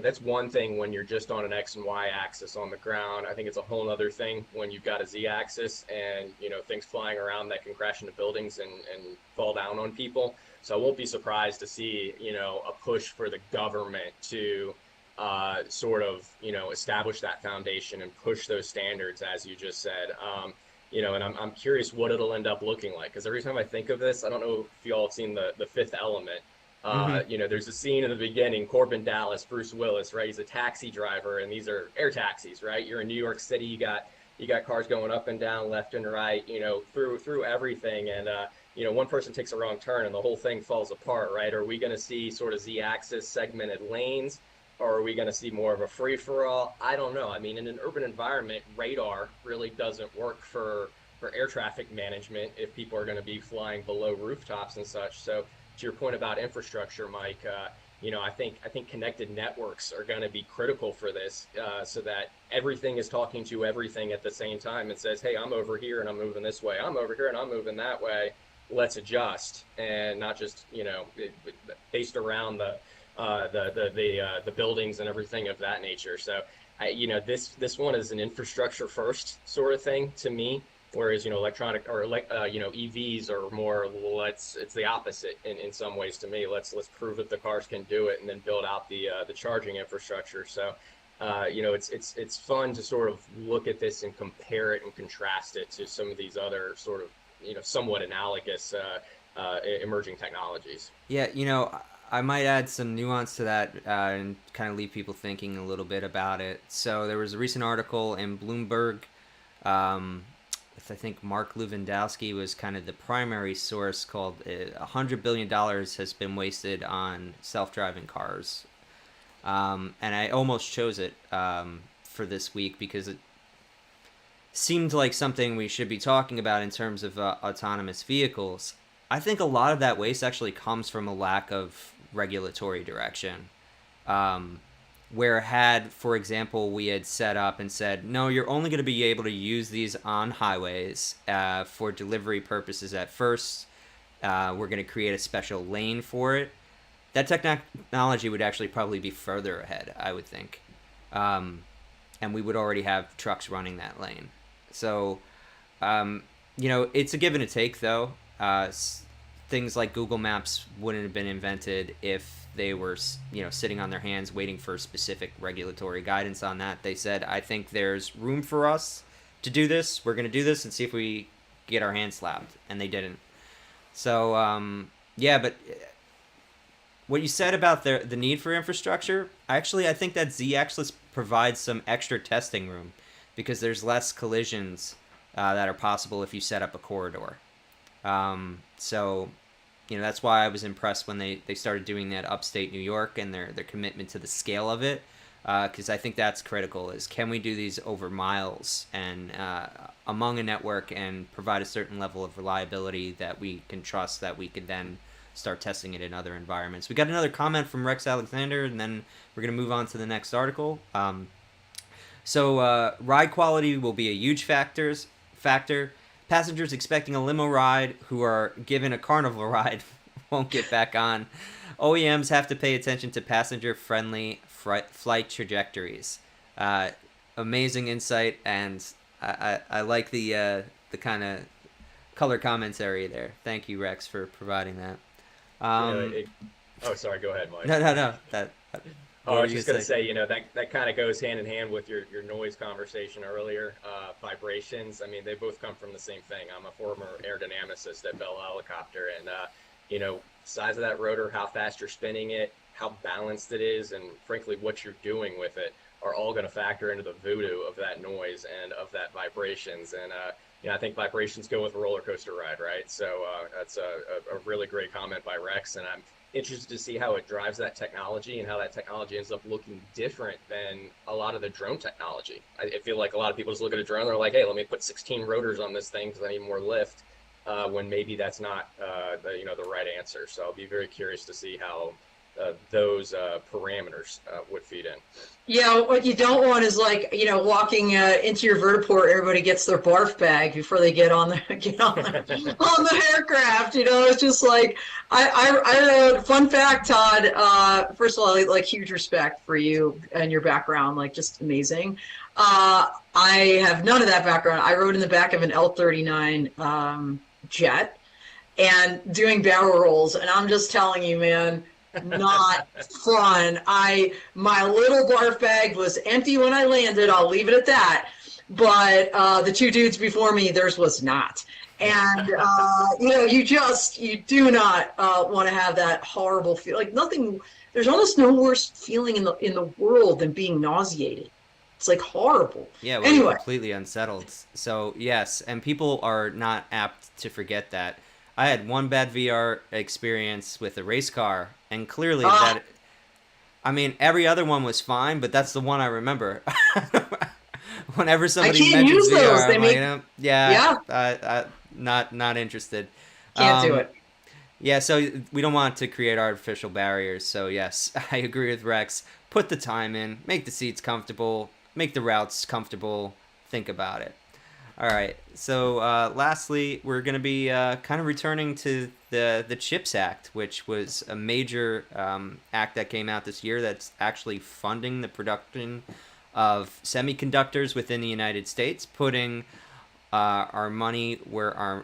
That's one thing when you're just on an X and Y axis on the ground. I think it's a whole other thing when you've got a Z axis and, things flying around that can crash into buildings and fall down on people. So I won't be surprised to see, a push for the government to sort of, establish that foundation and push those standards, as you just said. And I'm curious what it'll end up looking like, because every time I think of this, I don't know if you all have seen the Fifth Element. There's a scene in the beginning, Corbin Dallas, Bruce Willis, right? He's a taxi driver, and these are air taxis, right? You're in New York City, you got cars going up and down, left and right, through everything, and one person takes a wrong turn and the whole thing falls apart, right? Are we going to see sort of Z-axis segmented lanes? Or are we going to see more of a free-for-all? I don't know. I mean, in an urban environment, radar really doesn't work for air traffic management if people are going to be flying below rooftops and such. So to your point about infrastructure, Mike, I think connected networks are going to be critical for this, so that everything is talking to everything at the same time and says, hey, I'm over here and I'm moving this way. I'm over here and I'm moving that way. Let's adjust, and not just, based around the buildings and everything of that nature. So, this one is an infrastructure first sort of thing to me, whereas electronic or EVs are more it's the opposite in some ways to me. Let's prove that the cars can do it and then build out the charging infrastructure. So, it's fun to sort of look at this and compare it and contrast it to some of these other sort of somewhat analogous emerging technologies. Yeah, I might add some nuance to that and kind of leave people thinking a little bit about it. So there was a recent article in Bloomberg. I think Mark Lewandowski was kind of the primary source, called $100 billion has been wasted on self-driving cars. And I almost chose it for this week because it seemed like something we should be talking about in terms of autonomous vehicles. I think a lot of that waste actually comes from a lack of regulatory direction. Where had, for example, we had set up and said, no, you're only going to be able to use these on highways for delivery purposes at first. We're going to create a special lane for it. That technology would actually probably be further ahead, I would think. And we would already have trucks running that lane. So, it's a give and a take, though. Things like Google Maps wouldn't have been invented if they were, sitting on their hands waiting for specific regulatory guidance on that. They said, I think there's room for us to do this. We're going to do this and see if we get our hands slapped. And they didn't. So, but what you said about the need for infrastructure, I think that Z-axis provides some extra testing room because there's less collisions that are possible if you set up a corridor. That's why I was impressed when they started doing that upstate New York and their commitment to the scale of it, because I think that's critical, is can we do these over miles and among a network and provide a certain level of reliability that we can trust that we could then start testing it in other environments. We got another comment from Rex Alexander, and then we're going to move on to the next article. Ride quality will be a huge factor. Passengers expecting a limo ride who are given a carnival ride won't get back on. OEMs have to pay attention to passenger-friendly flight trajectories. Amazing insight, and I like the kind of color commentary there. Thank you, Rex, for providing that. Sorry, go ahead, Mike. No. I was just going to say, that kind of goes hand in hand with your noise conversation earlier. Vibrations, I mean, they both come from the same thing. I'm a former aerodynamicist at Bell Helicopter, and, size of that rotor, how fast you're spinning it, how balanced it is, and frankly, what you're doing with it are all going to factor into the voodoo of that noise and of that vibrations. And, I think vibrations go with a roller coaster ride, right? So that's a really great comment by Rex, and I'm interested to see how it drives that technology and how that technology ends up looking different than a lot of the drone technology. I feel like a lot of people just look at a drone, they're like, hey, let me put 16 rotors on this thing because I need more lift, when maybe that's not the right answer. So I'll be very curious to see how those parameters would feed in. Yeah, what you don't want is walking into your vertiport, everybody gets their barf bag before they get on the on the aircraft. It's just like I wrote. Fun fact, Todd. First of all, like huge respect for you and your background, like just amazing. I have none of that background. I rode in the back of an L-39 jet and doing barrel rolls, and I'm just telling you, man. Not fun. My little barf bag was empty when I landed. I'll leave it at that. But the two dudes before me, theirs was not. And you do not want to have that horrible feel. Like nothing. There's almost no worse feeling in the world than being nauseated. It's like horrible. Yeah, we're anyway. Completely unsettled. So yes, and people are not apt to forget that. I had one bad VR experience with a race car, and clearly every other one was fine, but that's the one I remember. Whenever somebody mentions VR, not interested. Can't do it. Yeah, so we don't want to create artificial barriers. So yes, I agree with Rex. Put the time in, make the seats comfortable, make the routes comfortable, think about it. All right, so lastly, we're going to be kind of returning to the CHIPS Act, which was a major act that came out this year that's actually funding the production of semiconductors within the United States, putting our money where I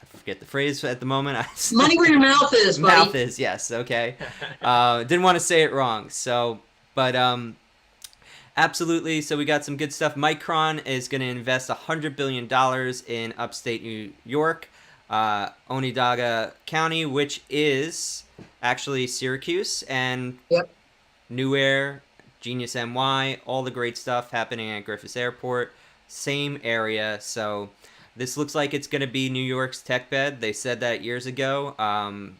forget the phrase at the moment. Money where your mouth is, buddy. Mouth is, yes, okay. Didn't want to say it wrong, absolutely. So we got some good stuff. Micron is going to invest $100 billion in upstate New York. Onondaga County, which is actually Syracuse, and Yep. New Air, Genius NY, all the great stuff happening at Griffith Airport, same area. So this looks like it's going to be New York's tech bed. They said that years ago.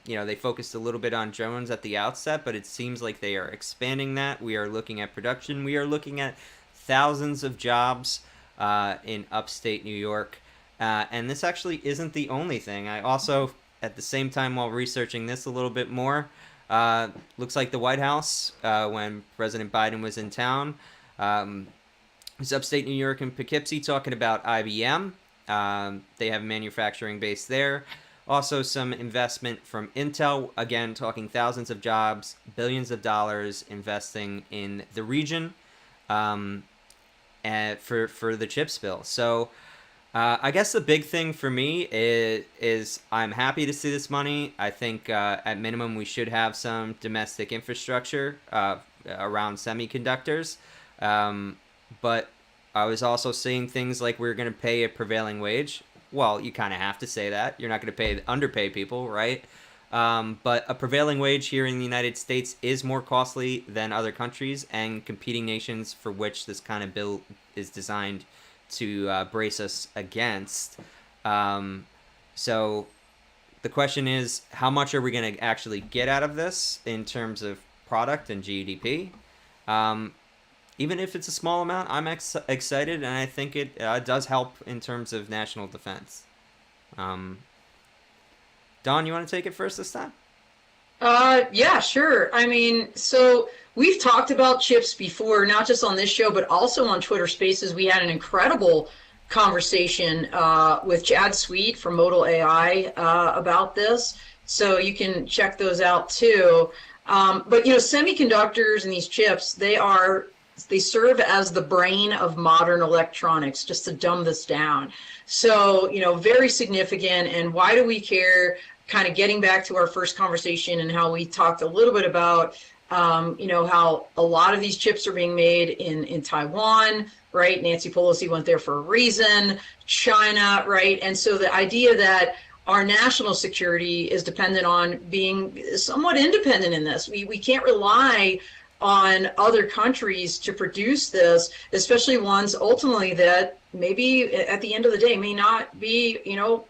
They focused a little bit on drones at the outset, but it seems like they are expanding that. We are looking at production. We are looking at thousands of jobs in upstate New York. And this actually isn't the only thing. I also, at the same time, while researching this a little bit more, looks like the White House, when President Biden was in town, was upstate New York in Poughkeepsie talking about IBM. They have a manufacturing base there. Also, some investment from Intel, again, talking thousands of jobs, billions of dollars investing in the region and for the chip spill. So I guess the big thing for me is I'm happy to see this money. I think at minimum we should have some domestic infrastructure around semiconductors. But I was also seeing things like we're going to pay a prevailing wage. Well, you kind of have to say that. You're not going to underpay people, right? But a prevailing wage here in the United States is more costly than other countries and competing nations for which this kind of bill is designed to brace us against. So the question is, how much are we going to actually get out of this in terms of product and GDP? Even if it's a small amount, I'm excited, and I think it does help in terms of national defense. Don, you want to take it first this time? Yeah, sure. I mean, so we've talked about chips before, not just on this show, but also on Twitter Spaces. We had an incredible conversation with Chad Sweet from Modal AI about this. So you can check those out too. But semiconductors and these chips, they serve as the brain of modern electronics, just to dumb this down. So, very significant. And why do we care? Kind of getting back to our first conversation and how we talked a little bit about, how a lot of these chips are being made in Taiwan, right? Nancy Pelosi went there for a reason, China, right? And so the idea that our national security is dependent on being somewhat independent in this. We can't rely on other countries to produce this, especially ones ultimately that maybe at the end of the day may not be,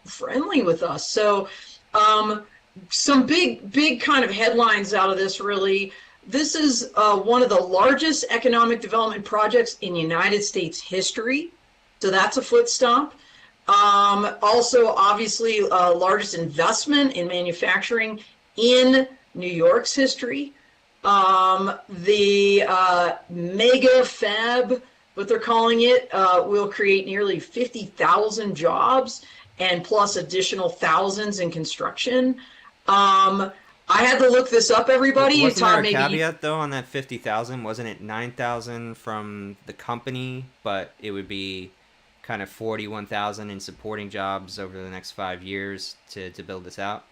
friendly with us. So some big kind of headlines out of this, really. This is one of the largest economic development projects in United States history. So that's a foot stomp. Also, obviously, largest investment in manufacturing in New York's history. The mega fab, what they're calling it, will create nearly 50,000 jobs and plus additional thousands in construction. I had to look this up, everybody. Wasn't there a caveat, though, on that 50,000? Wasn't it 9,000 from the company, but it would be kind of 41,000 in supporting jobs over the next 5 years to build this out?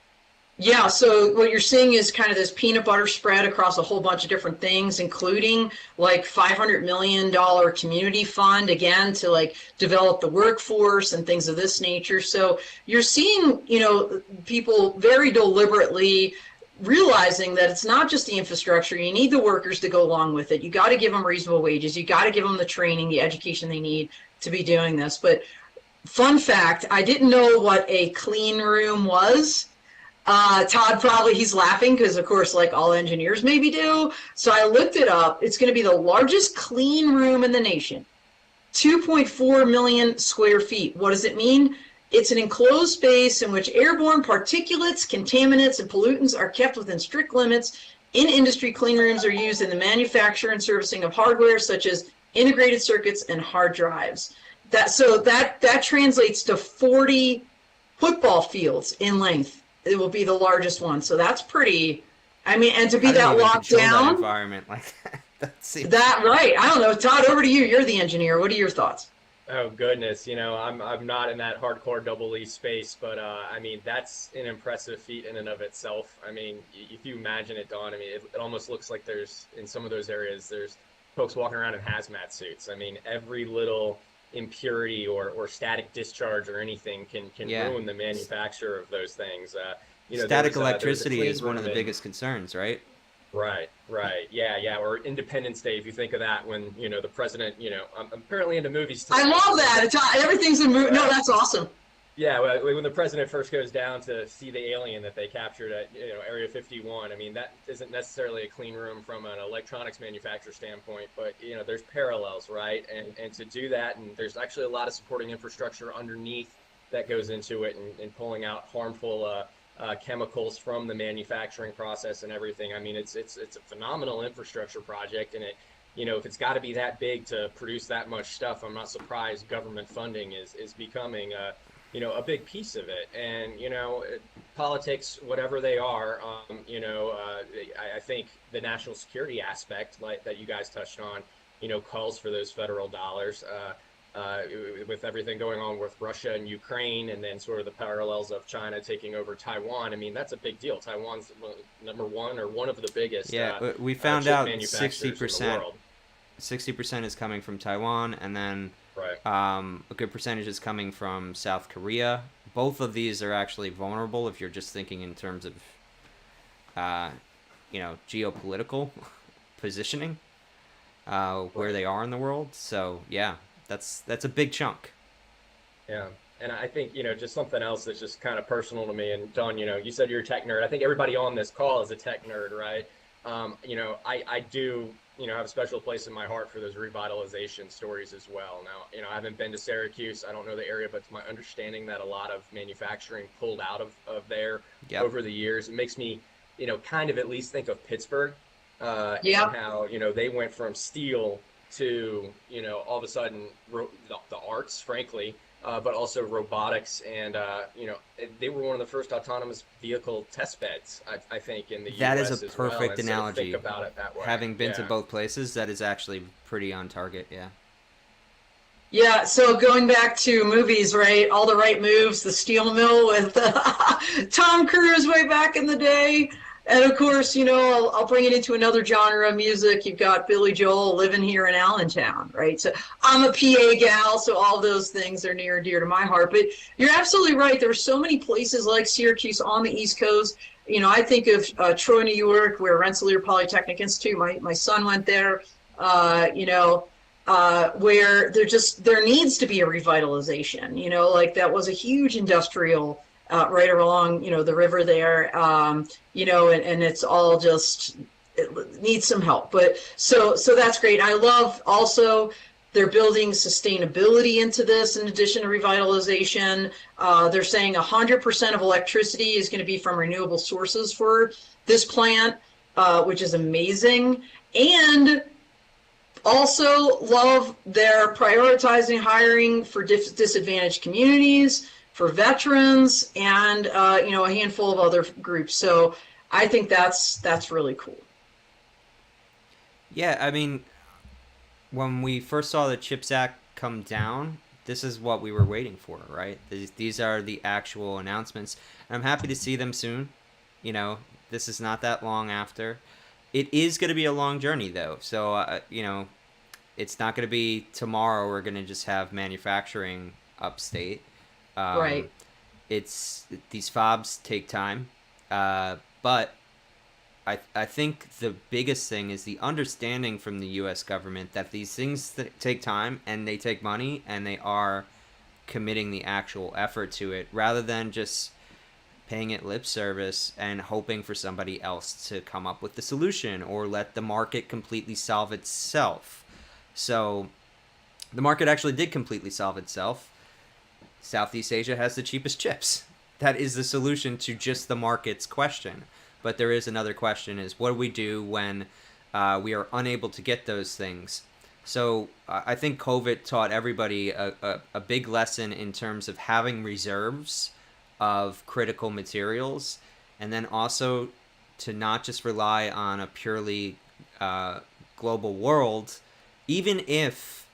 Yeah, so what you're seeing is kind of this peanut butter spread across a whole bunch of different things, including like $500 million community fund, again, to like develop the workforce and things of this nature. So you're seeing, people very deliberately realizing that it's not just the infrastructure. You need the workers to go along with it. You got to give them reasonable wages. You got to give them the training, the education they need to be doing this. But fun fact, I didn't know what a clean room was. Todd he's laughing because, of course, like all engineers maybe do. So I looked it up. It's going to be the largest clean room in the nation, 2.4 million square feet. What does it mean? It's an enclosed space in which airborne particulates, contaminants, and pollutants are kept within strict limits. In industry, clean rooms are used in the manufacture and servicing of hardware such as integrated circuits and hard drives. That translates to 40 football fields in length. It will be the largest one. So that's pretty, and to be that locked down. That environment like that. That right. I don't know. Todd, over to you. You're the engineer. What are your thoughts? Oh goodness, I'm not in that hardcore double E space, but that's an impressive feat in and of itself. If you imagine it, Don, it almost looks like there's in some of those areas there's folks walking around in hazmat suits. Every little impurity or static discharge or anything can Yeah. ruin the manufacture of those things. Static There was a electricity clean is one of room the in. biggest concerns, right? Right, right. Yeah, yeah. Or Independence Day, if you think of that, when, the president, I'm apparently into movies I today. love So that. Everything's a movie. No, right. that's awesome. Yeah, well, when the president first goes down to see the alien that they captured at, Area 51, I mean, that isn't necessarily a clean room from an electronics manufacturer standpoint, but, there's parallels, right? And to do that, and there's actually a lot of supporting infrastructure underneath that goes into it, and pulling out harmful chemicals from the manufacturing process and everything. I mean, it's a phenomenal infrastructure project, and if it's got to be that big to produce that much stuff, I'm not surprised government funding is becoming a big piece of it. And politics, whatever they are, I think the national security aspect, like that you guys touched on, calls for those federal dollars. With everything going on with Russia and Ukraine, and then sort of the parallels of China taking over Taiwan. I mean, that's a big deal. Taiwan's number one, or one of the biggest Yeah, we found chip out manufacturers in the world. 60% is coming from Taiwan, and then Right. a good percentage is coming from South Korea. Both of these are actually vulnerable if you're just thinking in terms of, uh, geopolitical positioning, where they are in the world. So yeah, that's a big chunk. Yeah. And I think, just something else that's just kind of personal to me. And Don, you said you're a tech nerd. I think everybody on this call is a tech nerd, right? I do, have a special place in my heart for those revitalization stories as well. Now, I haven't been to Syracuse. I don't know the area, but it's my understanding that a lot of manufacturing pulled out of there Yep. over the years. It makes me, kind of at least think of Pittsburgh, Yeah. and how, they went from steel to, all of a sudden the arts, frankly, but also robotics. And, they were one of the first autonomous vehicle test beds, I think, in the That US is a as well. perfect And so to analogy. think about it that way. Having been to Yeah. both places, that is actually pretty on target. Yeah. Yeah, so going back to movies, right? All the Right Moves, The Steel Mill with Tom Cruise way back in the day. And of course, I'll bring it into another genre of music. You've got Billy Joel living here in Allentown, right? So I'm a PA gal, so all those things are near and dear to my heart. But you're absolutely right. There are so many places like Syracuse on the East Coast. I think of Troy, New York, where Rensselaer Polytechnic Institute, my son went there. Where there needs to be a revitalization, like that was a huge industrial right along, the river there, and it's all just, it needs some help. But so that's great. I love also they're building sustainability into this in addition to revitalization. They're saying 100% of electricity is going to be from renewable sources for this plant, which is amazing. And also love their prioritizing hiring for disadvantaged communities, for veterans, and a handful of other groups. So I think that's really cool. Yeah, I mean, when we first saw the CHIPS Act come down, this is what we were waiting for, right? These are the actual announcements. And I'm happy to see them soon. This is not that long after. It is going to be a long journey, though. So, it's not going to be tomorrow we're going to just have manufacturing upstate. Right. These fobs take time. But I think the biggest thing is the understanding from the U.S. government that these things take time and they take money, and they are committing the actual effort to it rather than just paying it lip service and hoping for somebody else to come up with the solution or let the market completely solve itself. So the market actually did completely solve itself. Southeast Asia has the cheapest chips. That is the solution to just the market's question. But there is another question, is what do we do when we are unable to get those things? So I think COVID taught everybody a big lesson in terms of having reserves of critical materials, and then also to not just rely on a purely global world. Even if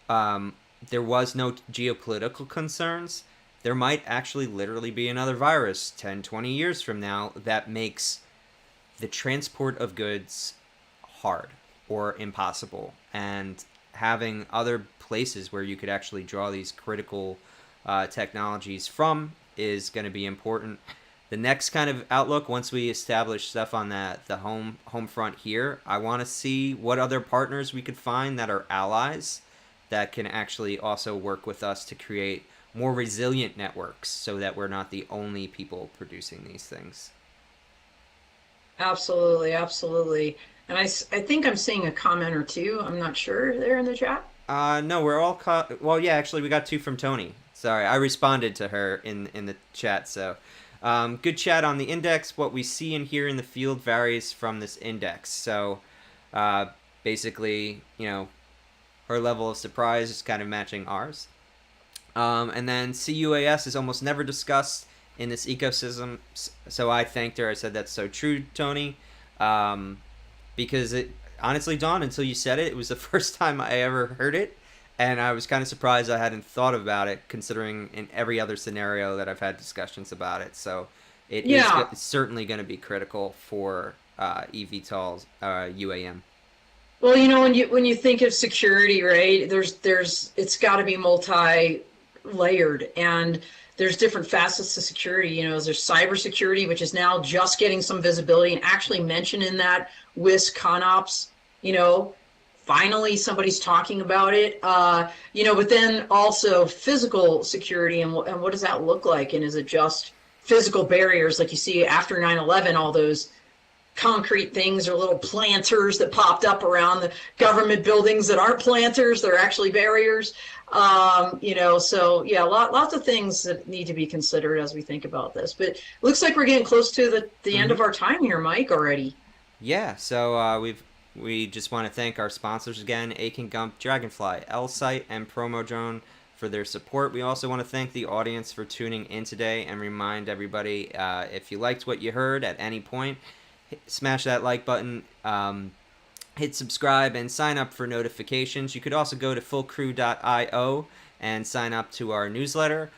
there was no geopolitical concerns, there might actually literally be another virus 10, 20 years from now that makes the transport of goods hard or impossible. And having other places where you could actually draw these critical technologies from is going to be important. The next kind of outlook, once we establish stuff on the home front here, I want to see what other partners we could find that are allies that can actually also work with us to create more resilient networks so that we're not the only people producing these things. Absolutely, absolutely. And I think I'm seeing a comment or two. I'm not sure there in the chat. No, we're all well, yeah, actually we got 2 from Tony. Sorry, I responded to her in the chat. So good chat on the index. What we see and hear in the field varies from this index. So basically, her level of surprise is kind of matching ours. And then CUAS is almost never discussed in this ecosystem. So I thanked her. I said, that's so true, Tony. Because it honestly, Dawn, until you said it, it was the first time I ever heard it. And I was kind of surprised I hadn't thought about it, considering in every other scenario that I've had discussions about it. So it's certainly going to be critical for eVTOL's UAM. Well, when you think of security, right? It's got to be multi-layered, and there's different facets to security. There's cybersecurity, which is now just getting some visibility and actually mentioned in that Wisk ConOps. Finally somebody's talking about it. But then also physical security and what does that look like? And is it just physical barriers like you see after 9/11, all those concrete things or little planters that popped up around the government buildings that aren't planters, they're actually barriers. So yeah, lots of things that need to be considered as we think about this. But it looks like we're getting close to the end of our time here, Mike, already. Yeah, so we just want to thank our sponsors again, Akin Gump, Dragonfly, L-Site, and Promo Drone for their support. We also want to thank the audience for tuning in today and remind everybody, if you liked what you heard at any point, smash that like button, hit subscribe, and sign up for notifications. You could also go to fullcrew.io and sign up to our newsletter.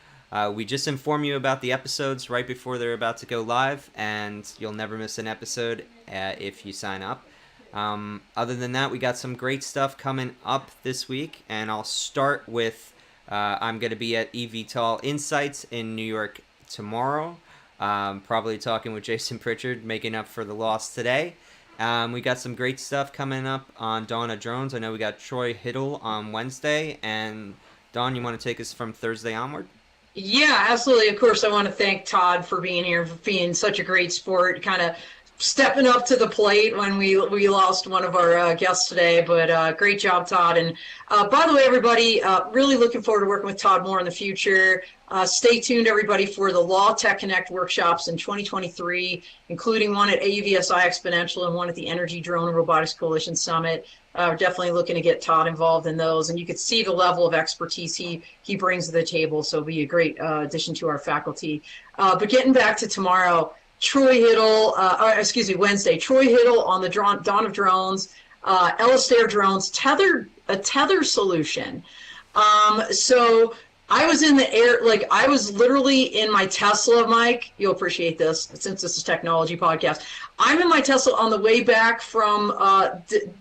We just inform you about the episodes right before they're about to go live, and you'll never miss an episode if you sign up. Other than that, we got some great stuff coming up this week, and I'll start with I'm going to be at eVTOL Insights in New York tomorrow. Probably talking with Jason Pritchard, making up for the loss today. We got some great stuff coming up on Dawn of Drones. I know we got Troy Hiddle on Wednesday. And Dawn, you want to take us from Thursday onward? Yeah, absolutely. Of course, I want to thank Todd for being here, for being such a great sport, kind of stepping up to the plate when we lost one of our guests today. But great job, Todd. And by the way, everybody, really looking forward to working with Todd more in the future. Stay tuned, everybody, for the Law Tech Connect workshops in 2023, including one at AUVSI Exponential and one at the Energy Drone and Robotics Coalition Summit. We're definitely looking to get Todd involved in those. And you could see the level of expertise he brings to the table. So it'll be a great addition to our faculty. But getting back to tomorrow, Wednesday, Troy Hiddle on the Dawn of Drones, Alistair Drones, a tether solution. So I was in the air, I was literally in my Tesla, Mike. You'll appreciate this since this is a technology podcast. I'm in my Tesla on the way back from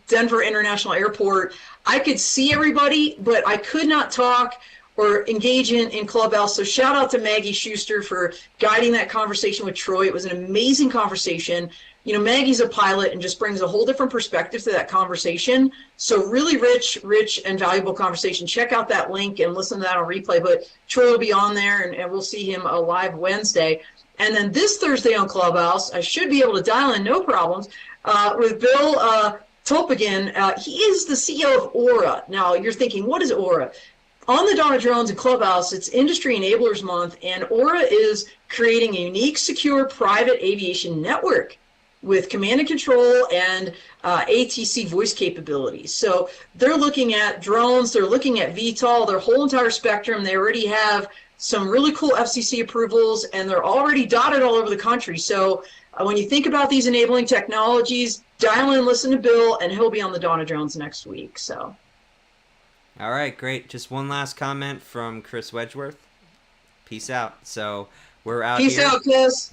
Denver International Airport. I could see everybody, but I could not talk or engage in Clubhouse. So shout out to Maggie Schuster for guiding that conversation with Troy. It was an amazing conversation. Maggie's a pilot and just brings a whole different perspective to that conversation. So really rich and valuable conversation. Check out that link and listen to that on replay. But Troy will be on there and we'll see him live Wednesday. And then this Thursday on Clubhouse, I should be able to dial in, no problems, with Bill Tolpagin. He is the CEO of Aura. Now you're thinking, what is Aura? On the Dawn of Drones and Clubhouse, it's Industry Enablers Month, and Aura is creating a unique, secure, private aviation network with command and control and ATC voice capabilities. So they're looking at drones, they're looking at VTOL, their whole entire spectrum. They already have some really cool FCC approvals, and they're already dotted all over the country. So when you think about these enabling technologies, dial in, listen to Bill, and he'll be on the Dawn of Drones next week. So. All right, great. Just one last comment from Chris Wedgeworth. Peace out. So we're out here. Peace out, Chris.